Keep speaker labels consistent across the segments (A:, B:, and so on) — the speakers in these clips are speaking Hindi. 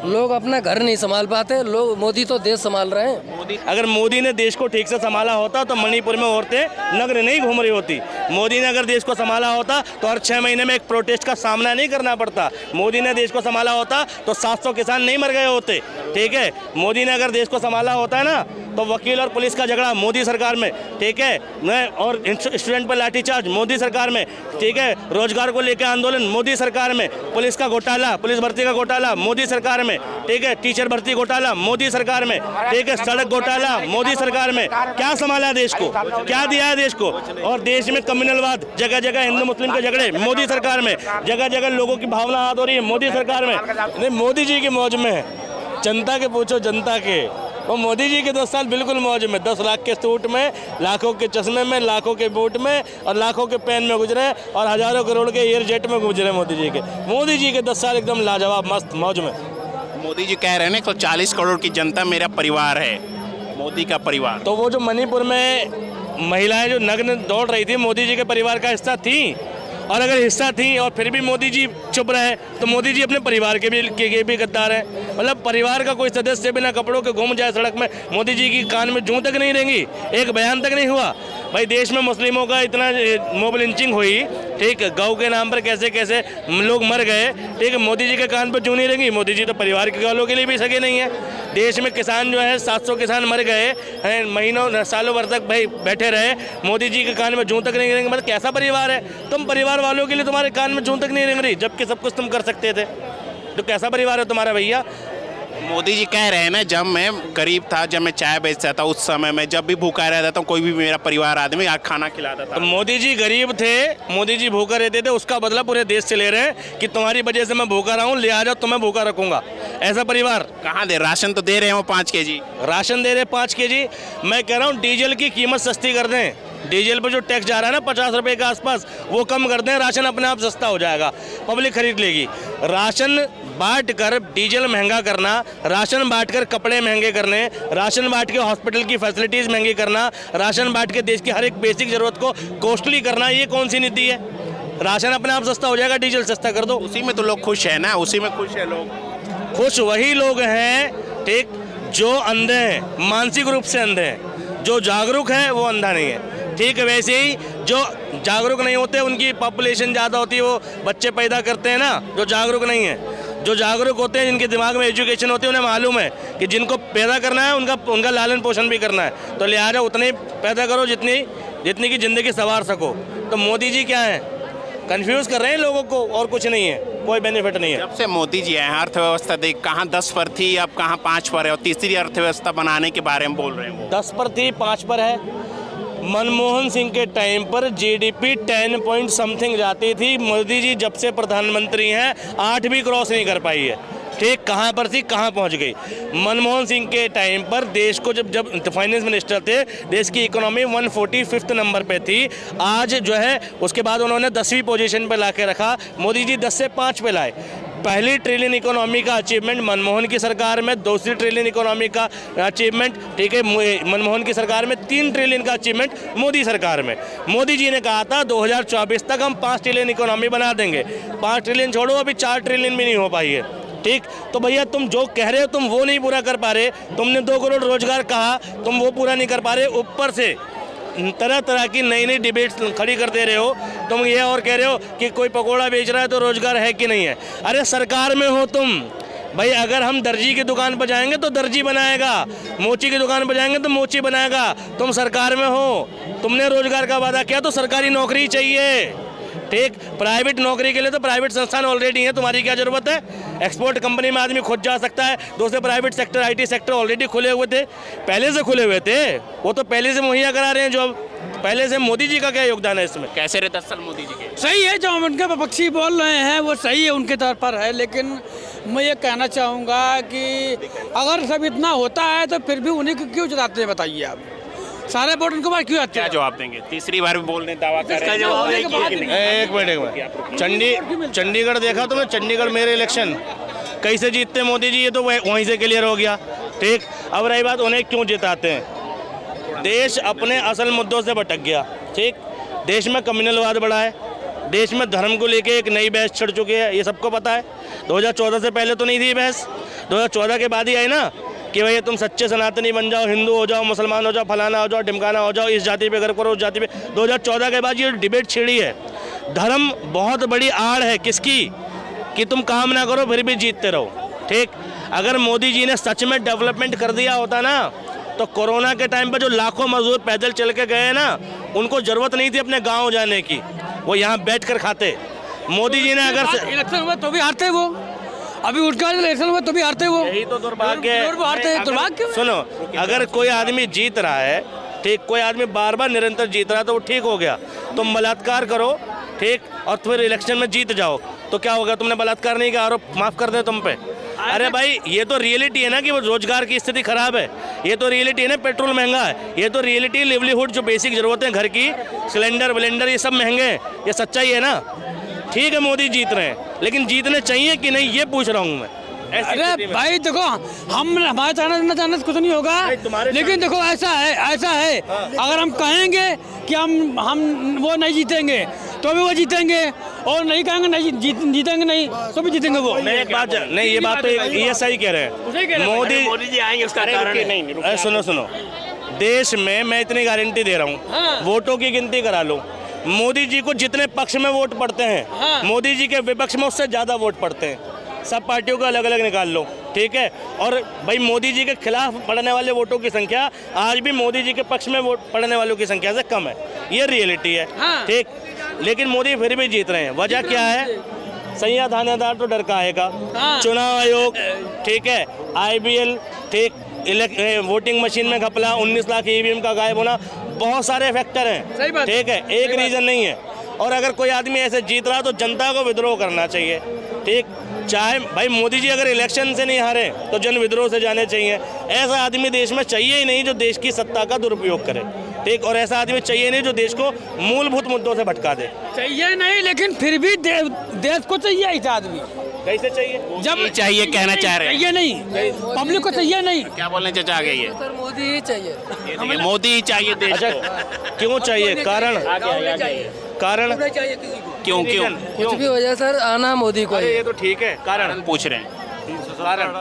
A: लोग अपना घर नहीं संभाल पाते, लोग मोदी तो देश संभाल रहे हैं।
B: अगर मोदी ने देश को ठीक से संभाला होता तो मणिपुर में औरतें नग्न नहीं घूम रही होती। मोदी ने अगर देश को संभाला होता तो हर 6 महीने में एक प्रोटेस्ट का सामना नहीं करना पड़ता। मोदी ने देश को संभाला होता तो 700 किसान नहीं मर गए होते। ठीक है, मोदी ने अगर देश को संभाला होता है ना तो वकील और पुलिस का झगड़ा मोदी सरकार में, ठीक है, और स्टूडेंट पर लाठीचार्ज मोदी सरकार में, ठीक है, रोजगार को लेकर आंदोलन मोदी सरकार में, पुलिस का घोटाला, पुलिस भर्ती का घोटाला मोदी सरकार में, ठीक है, टीचर भर्ती घोटाला मोदी सरकार में, ठीक है, सड़क घोटाला मोदी सरकार में। क्या संभाला देश को, क्या दिया है देश को? और देश में कम्युनलवाद, जगह जगह हिंदू मुस्लिम के झगड़े मोदी सरकार में, जगह जगह लोगों की भावना हाथ हो रही है मोदी सरकार में। नहीं, मोदी जी की मौज में है, जनता के पूछो जनता के, वो मोदी जी के 10 साल बिल्कुल मौज में, 10 लाख के सूट में, लाखों के चश्मे में, लाखों के बूट में और लाखों के पेन में गुजरे और हजारों करोड़ के एयर जेट में गुजरे मोदी जी के 10 साल एकदम लाजवाब मस्त मौज में।
C: मोदी जी कह रहे हैं ना 140 करोड़ की जनता मेरा परिवार है, मोदी का परिवार।
B: तो वो जो मणिपुर में महिलाएं जो नग्न दौड़ रही थी मोदी जी के परिवार का हिस्सा थी, और अगर हिस्सा थी और फिर भी मोदी जी चुप रहे तो मोदी जी अपने परिवार के भी गद्दार हैं। मतलब परिवार का कोई सदस्य बिना कपड़ों के घूम जाए सड़क में, मोदी जी की कान में जूं तक नहीं रहेंगी, एक बयान तक नहीं हुआ। भाई देश में मुस्लिमों का इतना मोब लिंचिंग हुई, ठीक, गौ के नाम पर कैसे कैसे लोग मर गए, ठीक है, मोदी जी के कान पर जूं नहीं रहेंगी। मोदी जी तो परिवार के गालों के लिए भी सगे नहीं है। देश में किसान जो है 700 किसान मर गए हैं, महीनों सालों भर तक भाई बैठे रहे, मोदी जी के कान में जूं तक नहीं रहेंगे। मतलब कैसा परिवार है? तुम परिवार वालों के लिए तुम्हारे कान में जूं तक नहीं रहेंगे जबकि सब कुछ तुम कर सकते थे। तो कैसा परिवार है तुम्हारा भैया?
C: मोदी जी कह रहे हैं ना, जब मैं गरीब था, जब मैं चाय बेचता था, उस समय में जब भी भूखा रहता था, कोई भी मेरा परिवार आदमी खाना खिलाता था।
B: तो मोदी जी गरीब थे, मोदी जी भूखा रहते थे, उसका बदला पूरे देश से ले रहे हैं कि तुम्हारी वजह से मैं भूखा रहा हूँ, लिहाजा तुम्हें भूखा रखूंगा। ऐसा परिवार
C: कहाँ दे? राशन तो दे रहे हैं वो 5 kg
B: राशन दे रहे 5 kg। मैं कह रहा हूँ डीजल की कीमत सस्ती कर दें, डीजल पर जो टैक्स जा रहा है ना 50 रुपए के आसपास, वो कम कर दें, राशन अपने आप सस्ता हो जाएगा, पब्लिक खरीद लेगी। राशन बांट कर डीजल महंगा करना, राशन बांट कर कपड़े महंगे करने, राशन बांट के हॉस्पिटल की फैसिलिटीज़ महंगी करना, राशन बांट के देश की हर एक बेसिक ज़रूरत को कॉस्टली करना, ये कौन सी नीति है? राशन अपने आप सस्ता हो जाएगा, डीजल सस्ता कर दो।
C: उसी में तो लोग खुश है ना, उसी में खुश है लोग।
B: खुश वही लोग हैं, ठीक, जो अंधे हैं, मानसिक रूप से अंधे हैं। जो जागरूक है वो अंधा नहीं है। ठीक है, वैसे ही जो जागरूक नहीं होते उनकी पॉपुलेशन ज़्यादा होती है, वो बच्चे पैदा करते हैं ना, जो जागरूक नहीं है। जो जागरूक होते हैं, जिनके दिमाग में एजुकेशन होती है, उन्हें मालूम है कि जिनको पैदा करना है उनका लालन पोषण भी करना है, तो लिहाजा उतने ही पैदा करो जितनी की ज़िंदगी संवार सको। तो मोदी जी क्या है? कंफ्यूज कर रहे हैं लोगों को, और कुछ नहीं है, कोई बेनिफिट नहीं है।
C: जब से मोदी जी आए अर्थव्यवस्था देख, कहाँ 10 पर थी, अब कहाँ 5 पर है, और तीसरी अर्थव्यवस्था बनाने के बारे में बोल रहे हैं वो।
B: 10 पर थी, 5 पर है। मनमोहन सिंह के टाइम पर जीडीपी 10 पॉइंट समथिंग जाती थी। मोदी जी जब से प्रधानमंत्री हैं 8 भी क्रॉस नहीं कर पाई है। ठीक, कहाँ पर थी, कहाँ पहुँच गई? मनमोहन सिंह के टाइम पर देश को जब फाइनेंस मिनिस्टर थे, देश की इकोनॉमी 145th नंबर पे थी। आज जो है उसके बाद उन्होंने 10वीं पोजीशन पे ला के रखा। मोदी जी 10 से 5 पे लाए। पहली ट्रिलियन इकोनॉमी का अचीवमेंट मनमोहन की सरकार में, दूसरी ट्रिलियन इकोनॉमी का अचीवमेंट, ठीक है, मनमोहन की सरकार में, 3 ट्रिलियन का अचीवमेंट मोदी सरकार में। मोदी जी ने कहा था 2024 तक हम 5 ट्रिलियन इकोनॉमी बना देंगे। 5 ट्रिलियन छोड़ो, अभी 4 ट्रिलियन भी नहीं हो पाई है। ठीक, तो भैया तुम जो कह रहे हो तुम वो नहीं पूरा कर पा रहे। तुमने 2 करोड़ रोजगार कहा, तुम वो पूरा नहीं कर पा रहे। ऊपर से तरह तरह की नई नई डिबेट्स खड़ी कर दे रहे हो। तुम ये और कह रहे हो कि कोई पकोड़ा बेच रहा है तो रोजगार है कि नहीं है। अरे सरकार में हो तुम भाई, अगर हम दर्जी की दुकान पर जाएंगे तो दर्जी बनाएगा, मोची की दुकान पर जाएंगे तो मोची बनाएगा। तुम सरकार में हो, तुमने रोजगार का वादा किया तो सरकारी नौकरी चाहिए। ठीक, प्राइवेट नौकरी के लिए तो प्राइवेट संस्थान ऑलरेडी है, तुम्हारी क्या जरूरत है? एक्सपोर्ट कंपनी में आदमी खुद जा सकता है। दूसरे private sector, IT sector already खुले हुए थे, पहले से खुले हुए थे, वो तो पहले से मुहैया करा रहे हैं जॉब पहले से। मोदी जी का क्या योगदान है इसमें?
C: कैसे रहे 10 साल मोदी जी के?
D: सही है, जो हम उनके विपक्षी बोल रहे हैं वो सही है, उनके तौर पर है। लेकिन मैं ये कहना चाहूँगा कि अगर सब इतना होता है तो फिर भी उन्हीं को क्यों जिताते हैं बताइए आप? सारे वोट उनको बार क्यों आते
C: क्या
D: हैं?
C: जवाब देंगे? तीसरी बार भी बोलने दावा कर रहे हैं।
B: एक मिनट, चंडीगढ़ देखा तुमने? चंडीगढ़ मेरे इलेक्शन कैसे जीतते मोदी जी, ये तो वहीं से क्लियर हो गया। ठीक, अब रही बात उन्हें क्यों जिताते हैं। देश अपने असल मुद्दों से भटक गया। ठीक, देश में कम्युनलवाद बढ़ा है, देश में धर्म को लेके एक नई बहस छिड़ चुकी है, ये सबको पता है। 2014 से पहले तो नहीं थी ये बहस, 2014 के बाद ही आई ना कि भाई तुम सच्चे सनातनी बन जाओ, हिंदू हो जाओ, मुसलमान हो जाओ, फलाना हो जाओ, ढिमकाना हो जाओ, इस जाति पे गर्व करो, उस जाति पे। 2014 के बाद ये डिबेट छिड़ी है। धर्म बहुत बड़ी आड़ है किसकी, कि तुम काम ना करो फिर भी जीतते रहो। ठीक, अगर मोदी जी ने सच में डेवलपमेंट कर दिया होता ना, तो कोरोना के टाइम पे जो लाखों मजदूर पैदल चल के गए ना, उनको जरूरत नहीं थी अपने गांव जाने की, वो यहाँ बैठ कर खाते। मोदी जी ने अगर
D: इलेक्शन हुआ तो भी हारते वो, अभी उनका इलेक्शन हुआ तो भी हारते वो,
B: यही तो दुर्भाग्य है।
D: दुर्भाग्य।
B: सुनो, अगर कोई आदमी जीत रहा है, ठीक, कोई आदमी बार बार निरंतर जीत रहा है तो वो ठीक हो गया। तुम बलात्कार करो, ठीक, और फिर इलेक्शन में जीत जाओ तो क्या होगा? तुमने बलात्कार नहीं का आरोप माफ कर दे तुम पे। अरे भाई, ये तो रियलिटी है ना कि वो रोजगार की स्थिति खराब है, ये तो रियलिटी है ना पेट्रोल महंगा है, ये तो रियलिटी लिवलीहुड जो बेसिक जरूरतें घर की, सिलेंडर विलेंडर ये सब महंगे हैं, ये सच्चाई है ना। ठीक है मोदी जीत रहे हैं, लेकिन जीतने चाहिए कि नहीं ये पूछ रहा हूँ मैं।
D: अरे भाई देखो, हम हमारे चाहने से कुछ नहीं होगा, लेकिन देखो ऐसा है अगर हम कहेंगे कि हम वो नहीं जीतेंगे तो भी वो जीतेंगे, और नहीं कहेंगे नहीं जीतेंगे नहीं तो भी जीतेंगे वो।
B: मैं एक बात नहीं, ये बात तो ये सही कह रहे हैं मोदी
C: जी आएंगे, उसका कारण नहीं।
B: सुनो, देश में मैं इतनी गारंटी दे रहा हूँ, वोटों की गिनती करा लो, मोदी जी को जितने पक्ष में वोट पड़ते हैं, मोदी जी के विपक्ष में उससे ज़्यादा वोट पड़ते हैं। सब पार्टियों को अलग अलग निकाल लो, ठीक है। और भाई मोदी जी के खिलाफ पड़ने वाले वोटों की संख्या आज भी मोदी जी के पक्ष में वोट पड़ने वालों की संख्या से कम है, ये रियलिटी है, ठीक। लेकिन मोदी फिर भी जीत रहे हैं, वजह क्या है? सैया थानेदार तो डर का आएगा, चुनाव आयोग, ठीक है, IBL, ठीक, वोटिंग मशीन में घपला, 19 लाख EVM का गायब होना, बहुत सारे फैक्टर हैं, ठीक है, एक रीजन नहीं है। और अगर कोई आदमी ऐसे जीत रहा तो जनता को विद्रोह करना चाहिए, ठीक। चाहे भाई मोदी जी अगर इलेक्शन से नहीं हारे तो जन विद्रोह से जाने चाहिए। ऐसा आदमी देश में चाहिए ही नहीं जो देश की सत्ता का दुरुपयोग करे, ठीक, और ऐसा आदमी चाहिए नहीं जो देश को मूलभूत मुद्दों से भटका दे।
D: चाहिए नहीं, लेकिन फिर भी देश को चाहिए ऐसा आदमी।
B: कैसे चाहिए?
C: जब चाहिए कहना चाह रहे हैं,
D: चाहिए नहीं, पब्लिक को चाहिए नहीं।
C: क्या बोलने चाचा आ गई है?
A: सर मोदी ही चाहिए,
C: मोदी ही चाहिए देश
B: अच्छा,
C: को।
B: क्यों चाहिए? कारण
C: क्यों
A: कुछ भी हो जाए सर, आना मोदी को।
B: ये तो ठीक है, कारण
C: पूछ रहे हैं।
B: कारण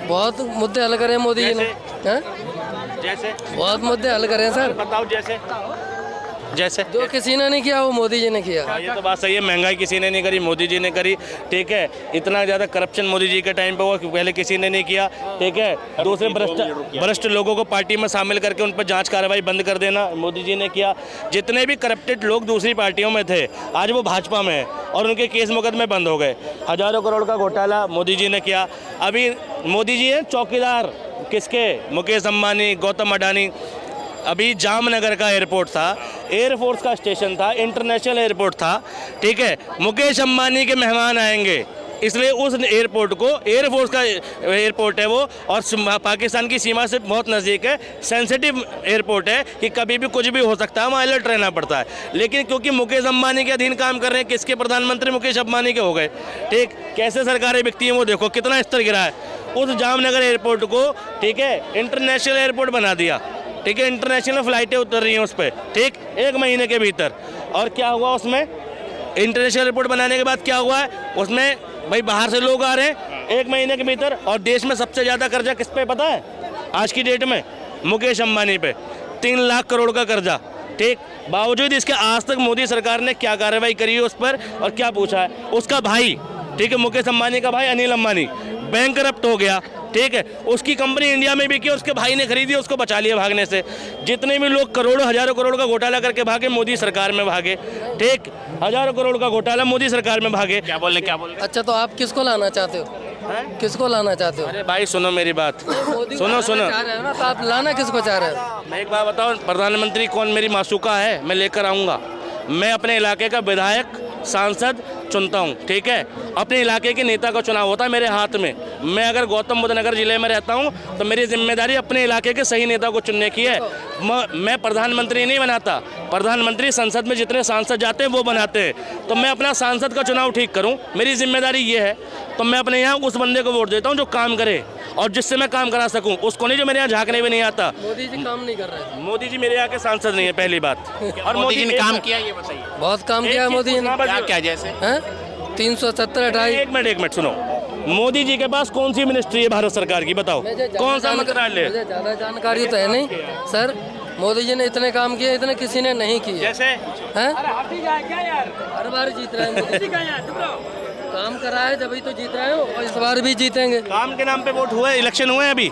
A: बहुत मुद्दे हल करे मोदी जी ने, हैं?
B: जैसे
A: बहुत मुद्दे हल करे सर,
B: बताओ, जैसे
A: जो किसी ने नहीं किया वो मोदी जी ने किया।
B: हाँ, ये तो बात सही है, महंगाई किसी ने नहीं करी, मोदी जी ने करी, ठीक है। इतना ज़्यादा करप्शन मोदी जी के टाइम पे हुआ कि पहले किसी ने नहीं किया, ठीक है। दूसरे भ्रष्ट लोगों को पार्टी में शामिल करके उन पर जांच कार्रवाई बंद कर देना मोदी जी ने किया। जितने भी करप्टेड लोग दूसरी पार्टियों में थे आज वो भाजपा में हैं और उनके केस मुकदमे बंद हो गए। हज़ारों करोड़ का घोटाला मोदी जी ने किया। अभी मोदी जी हैं चौकीदार किसके? मुकेश अंबानी, गौतम अडानी। अभी जामनगर का एयरपोर्ट था, एयरफोर्स का स्टेशन था, इंटरनेशनल एयरपोर्ट था, ठीक है। मुकेश अंबानी के मेहमान आएंगे इसलिए उस एयरपोर्ट को, एयरफोर्स का एयरपोर्ट है वो, और पाकिस्तान की सीमा से बहुत नज़दीक है, सेंसिटिव एयरपोर्ट है कि कभी भी कुछ भी हो सकता है, वहाँ अलर्ट रहना पड़ता है। लेकिन क्योंकि मुकेश अंबानी के अधीन काम कर रहे हैं, किसके प्रधानमंत्री? मुकेश अंबानी के हो गए, ठीक। कैसे सरकारें बिकती हैं वो देखो, कितना स्तर गिरा है। उस जामनगर एयरपोर्ट को, ठीक है, इंटरनेशनल एयरपोर्ट बना दिया, ठीक है। इंटरनेशनल फ्लाइटें उतर रही हैं उस पर, ठीक, 1 महीने के भीतर। और क्या हुआ उसमें? इंटरनेशनल एयरपोर्ट बनाने के बाद क्या हुआ है उसमें? भाई बाहर से लोग आ रहे हैं 1 महीने के भीतर, और देश में सबसे ज़्यादा कर्जा किस पे पता है आज की डेट में? मुकेश अंबानी पे, 3 लाख करोड़ का कर्जा, ठीक। बावजूद इसके आज तक मोदी सरकार ने क्या कार्रवाई करी है उस पर और क्या पूछा है? उसका भाई, ठीक है, मुकेश अंबानी का भाई अनिल अंबानी बैंकरप्ट हो गया, ठीक है। उसकी कंपनी इंडिया में बिकी, उसके भाई ने खरीदी, उसको बचा लिया भागने से। जितने भी लोग करोड़ों हजारों करोड़ का घोटाला करके भागे, मोदी सरकार में भागे, ठीक। हजारों करोड़ का घोटाला मोदी सरकार में भागे।
C: क्या बोल रहे?
A: अच्छा, तो आप किसको लाना चाहते हो? किसको लाना चाहते हो?
B: अरे भाई सुनो मेरी बात,
A: मोदी को
B: सुनो
A: लाना चाह रहे हो ना, तो आप लाना किसको चाह रहे हो?
B: मैं एक बात बताऊं, प्रधानमंत्री कौन मेरी मासूका है, मैं लेकर आऊँगा। मैं अपने इलाके का विधायक, सांसद चुनता हूँ, ठीक है। अपने इलाके के नेता का चुनाव होता है मेरे हाथ में। मैं अगर गौतम बुद्ध नगर जिले में रहता हूँ तो मेरी जिम्मेदारी अपने इलाके के सही नेता को चुनने की है। मैं प्रधानमंत्री नहीं बनाता, प्रधानमंत्री संसद में जितने सांसद जाते हैं वो बनाते हैं। तो मैं अपना सांसद का चुनाव ठीक करूँ, मेरी जिम्मेदारी ये है। तो मैं अपने यहाँ उस बंदे को वोट देता हूँ जो काम करे और जिससे मैं काम करा सकूं, उसको नहीं जो मेरे यहाँ झांकने भी नहीं आता।
A: मोदी जी काम नहीं कर रहे थे।
B: मोदी जी मेरे यहाँ के सांसद नहीं है, पहली बात।
C: और मोदी जी ने काम किया, ये बताइए।
A: बहुत काम किया है मोदी जी ने।
C: क्या क्या जैसे?
A: हैं 370 2.5।
B: एक मिनट सुनो, मोदी जी के पास कौन सी मिनिस्ट्री है भारत सरकार की, बताओ कौन सा मंत्रालय?
A: मुझे ज़्यादा जानकारी तो है नहीं सर। मोदी जी ने इतने काम किए, इतने किसी ने नहीं किए
B: जैसे
A: हैं। हर बार जीत रहे हैं मोदी जी। काम करा है जब ही तो जीत रहे हो, और इस बार भी जीतेंगे।
B: काम के नाम पे वोट हुए, इलेक्शन हुए अभी।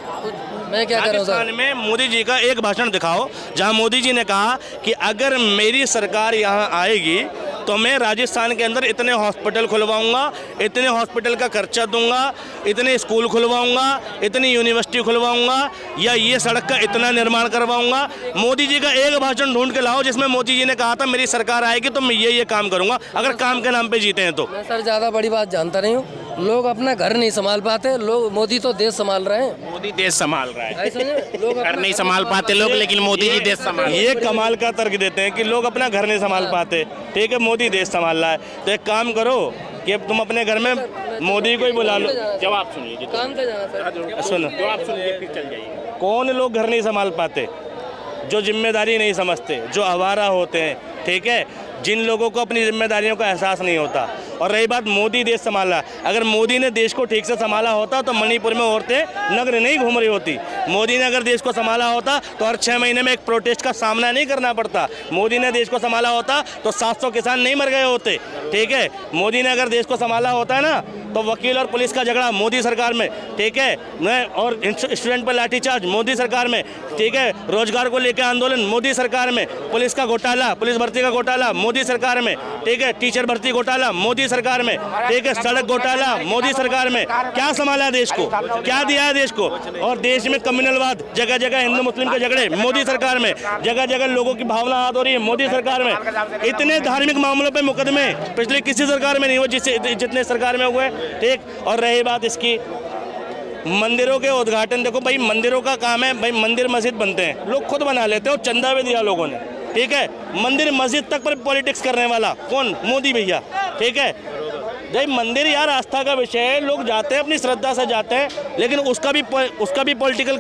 A: मैं क्या करूँ सर?
B: राजस्थान में मोदी जी का एक भाषण दिखाओ जहां मोदी जी ने कहा कि अगर मेरी सरकार यहां आएगी तो मैं राजस्थान के अंदर इतने हॉस्पिटल खुलवाऊंगा, इतने हॉस्पिटल का खर्चा दूंगा, इतने स्कूल खुलवाऊंगा, इतनी यूनिवर्सिटी खुलवाऊंगा, या ये सड़क का इतना निर्माण करवाऊंगा। मोदी जी का एक भाषण ढूंढ के लाओ जिसमें मोदी जी ने कहा था मेरी सरकार आएगी तो मैं ये काम करूंगा, अगर काम के नाम पे जीते हैं तो।
A: मैं सर ज़्यादा बड़ी बात जानता नहीं हूँ। लोग अपना घर नहीं संभाल पाते, लोग मोदी तो देश संभाल रहे हैं।
C: मोदी देश संभाल रहा है,
A: ऐसा नहीं, लोग
C: घर
A: अपना
C: नहीं संभाल पाते लोग, लेकिन मोदी जी देश संभाल।
B: ये कमाल का तर्क देते हैं कि लोग अपना घर नहीं संभाल पाते, ठीक है, मोदी देश संभाल रहा है। तो एक काम करो कि अब तुम अपने घर में मोदी को ही बुला लो।
C: जवाब सुनिए जी,
A: काम पे जाना सर।
B: सुनो,
C: जवाब सुनिए फिर चल जाइए।
B: कौन लोग घर नहीं संभाल पाते? जो जिम्मेदारी नहीं समझते, जो आवारा होते हैं, ठीक है, जिन लोगों को अपनी जिम्मेदारियों का एहसास नहीं होता। और रही बात मोदी देश संभाला, अगर मोदी ने देश को ठीक से संभाला होता तो मणिपुर में औरतें नग्न नहीं घूम रही होती। मोदी ने अगर देश को संभाला होता तो हर 6 महीने में एक प्रोटेस्ट का सामना नहीं करना पड़ता। मोदी ने देश को संभाला होता तो 700 किसान नहीं मर गए होते, ठीक है। मोदी ने अगर देश को संभाला होता है ना तो वकील और पुलिस का झगड़ा मोदी सरकार में, ठीक है, और स्टूडेंट पर लाठीचार्ज मोदी सरकार में, ठीक है, रोजगार को लेकर आंदोलन मोदी सरकार में, पुलिस का घोटाला, पुलिस भर्ती का घोटाला मोदी सरकार में, ठीक है, टीचर भर्ती घोटाला मोदी सरकार में, ठीक है, सड़क घोटाला मोदी सरकार में। क्या संभाला देश को, क्या दिया है देश को? और देश में कम्युनलवाद, जगह जगह हिंदू मुस्लिम के झगड़े मोदी सरकार में, जगह जगह लोगों की भावना हाथ हो रही है मोदी सरकार में। इतने धार्मिक मामलों पे मुकदमे पिछले किसी सरकार में नहीं हुए जितने सरकार में हुए, ठीक। और रही बात इसकी मंदिरों के उद्घाटन, देखो भाई मंदिरों का काम है, भाई मंदिर मस्जिद बनते हैं, लोग खुद बना लेते हैं और चंदा भी दिया लोगों ने, ठीक है। मंदिर मस्जिद तक पर पॉलिटिक्स करने वाला कौन? मोदी भैया, ठीक है। भाई मंदिर यार आस्था का विषय है, लोग जाते हैं अपनी श्रद्धा से जाते हैं, लेकिन उसका भी पॉलिटिकल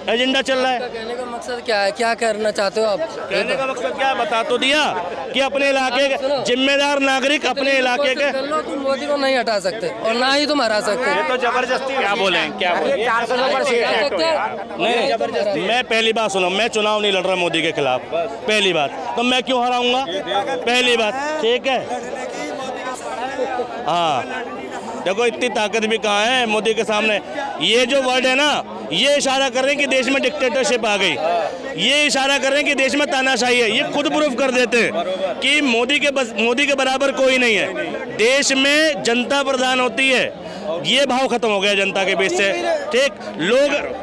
B: एजेंडा चल रहा है।
A: कहने का मकसद क्या है, क्या करना चाहते हो आप?
B: कहने का मकसद क्या है बता तो दिया कि अपने इलाके के जिम्मेदार नागरिक अपने इलाके के।
A: कर लो, तुम मोदी को नहीं हटा सकते और ना ही तुम हरा सकते।
B: तो जबरदस्ती क्या बोले, क्या बोले? नहीं, मैं पहली बात सुनो, मैं चुनाव नहीं लड़ रहा मोदी के खिलाफ, पहली बात तो मैं क्यों हराऊंगा, पहली बात, ठीक है। हाँ देखो इतनी ताकत भी कहाँ है मोदी के सामने। ये जो वर्ड है ना, ये इशारा कर रहे हैं कि देश में डिक्टेटरशिप आ गई, ये इशारा कर रहे हैं कि देश में तानाशाही है। ये खुद प्रूफ कर देते हैं कि मोदी के बराबर कोई नहीं है। देश में जनता प्रधान होती है, ये भाव खत्म हो गया जनता के बीच से, ठीक।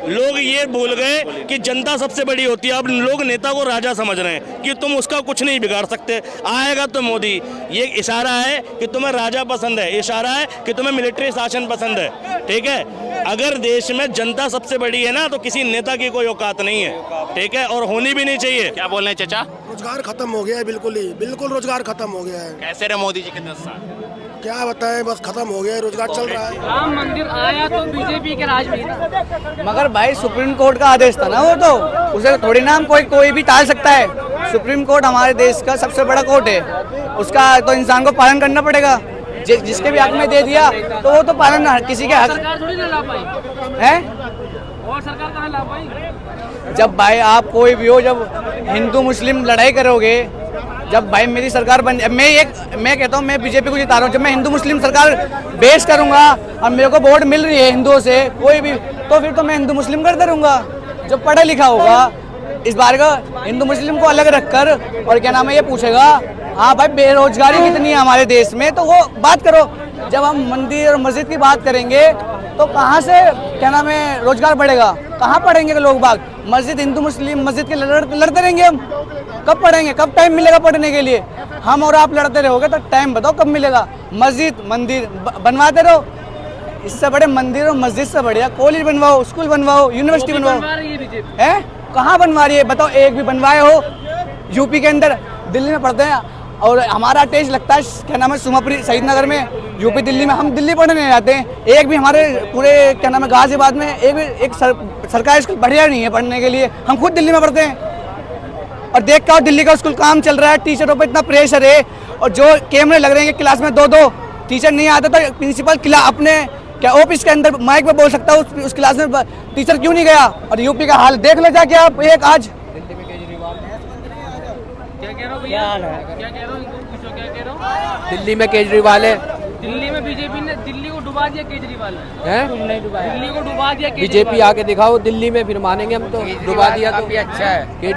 B: लोग ये भूल गए कि जनता सबसे बड़ी होती है। अब लोग नेता को राजा समझ रहे हैं कि तुम उसका कुछ नहीं बिगाड़ सकते, आएगा तो मोदी। ये इशारा है कि तुम्हें राजा पसंद है, इशारा है कि तुम्हें मिलिट्री शासन पसंद है, ठीक है। अगर देश में जनता सबसे बड़ी है ना तो किसी नेता की कोई औकात नहीं है, ठीक है, और होनी भी नहीं चाहिए।
C: क्या बोल रहे हैं चाचा?
E: रोजगार खत्म हो गया है, बिल्कुल रोजगार खत्म हो गया है।
C: कैसे रहे मोदी जी के 10 साल?
E: क्या बताएं, बस खत्म हो गया है, रोजगार चल रहा है।
F: राम मंदिर आया तो बीजेपी के राज में था। मगर भाई सुप्रीम कोर्ट का आदेश था ना, वो तो उसे थोड़ी ना कोई भी टाल सकता है। सुप्रीम कोर्ट हमारे देश का सबसे बड़ा कोर्ट है, उसका तो इंसान को पालन करना पड़ेगा। जिसके भी हक में दे दिया तो वो तो पालन किसी के हक सरकार थोड़ी ना ला पाई
E: है।
F: और सरकार कहाँ ला पाई?
E: जब भाई आप कोई भी हो, जब हिंदू मुस्लिम लड़ाई करोगे, जब भाई मेरी सरकार मैं कहता हूँ मैं बीजेपी को जिता रहा हूँ, जब मैं हिंदू मुस्लिम सरकार बेस करूंगा और मेरे को वोट मिल रही है हिंदुओं से कोई भी, तो फिर तो मैं हिंदू मुस्लिम करता रहूंगा। जो पढ़ा लिखा होगा इस बार का हिंदू मुस्लिम को अलग रखकर और क्या नाम है ये पूछेगा, हाँ भाई बेरोजगारी कितनी है हमारे देश में, तो वो बात करो। जब हम मंदिर और मस्जिद की बात करेंगे तो कहाँ से क्या नाम है रोजगार बढ़ेगा, कहाँ पढ़ेंगे लोग बाग? मस्जिद हिंदू मुस्लिम मस्जिद के लड़ते रहेंगे हम, कब पढ़ेंगे? कब टाइम मिलेगा पढ़ने के लिए? हम और आप लड़ते रहोगे तो टाइम बताओ कब मिलेगा? मस्जिद मंदिर बनवाते रहो, इससे बड़े मंदिर और मस्जिद से बढ़िया कॉलेज बनवाओ, स्कूल बनवाओ, यूनिवर्सिटी बनवाओ। है कहाँ बनवा रही है बताओ? एक भी बनवाए हो? यूपी के अंदर, दिल्ली में पढ़ते हैं
F: और हमारा टेस्ट लगता है क्या नाम है सुमापुरी शहीद नगर में, यूपी दिल्ली में। हम दिल्ली पढ़ने नहीं जाते हैं, एक भी हमारे पूरे क्या नाम है गाजियाबाद में एक सरकारी स्कूल बढ़िया नहीं है पढ़ने के लिए। हम खुद दिल्ली में पढ़ते हैं और देख का दिल्ली का स्कूल काम चल रहा है, टीचरों पर इतना प्रेशर है और जो कैमरे लग रहे हैं कि क्लास में 2-2 टीचर नहीं आता तो प्रिंसिपल अपने क्या ऑफिस के अंदर माइक पे बोल सकता है उस क्लास में टीचर क्यों नहीं गया। और यूपी का हाल देख लो जाके आप एक आज।
A: क्या कह रहे हो भैया? क्या कह रहे हो? पूछो क्या कह रहे हो?
G: दिल्ली में केजरीवाल है,
A: दिल्ली में बीजेपी ने दिल्ली को डुबा दिया, केजरीवाल ने
G: हैं?
A: दिल्ली को डुबा दिया,
G: बीजेपी आके दिखाओ दिल्ली में, फिर मानेंगे हम तो। डुबा दिया तो
A: अच्छा है।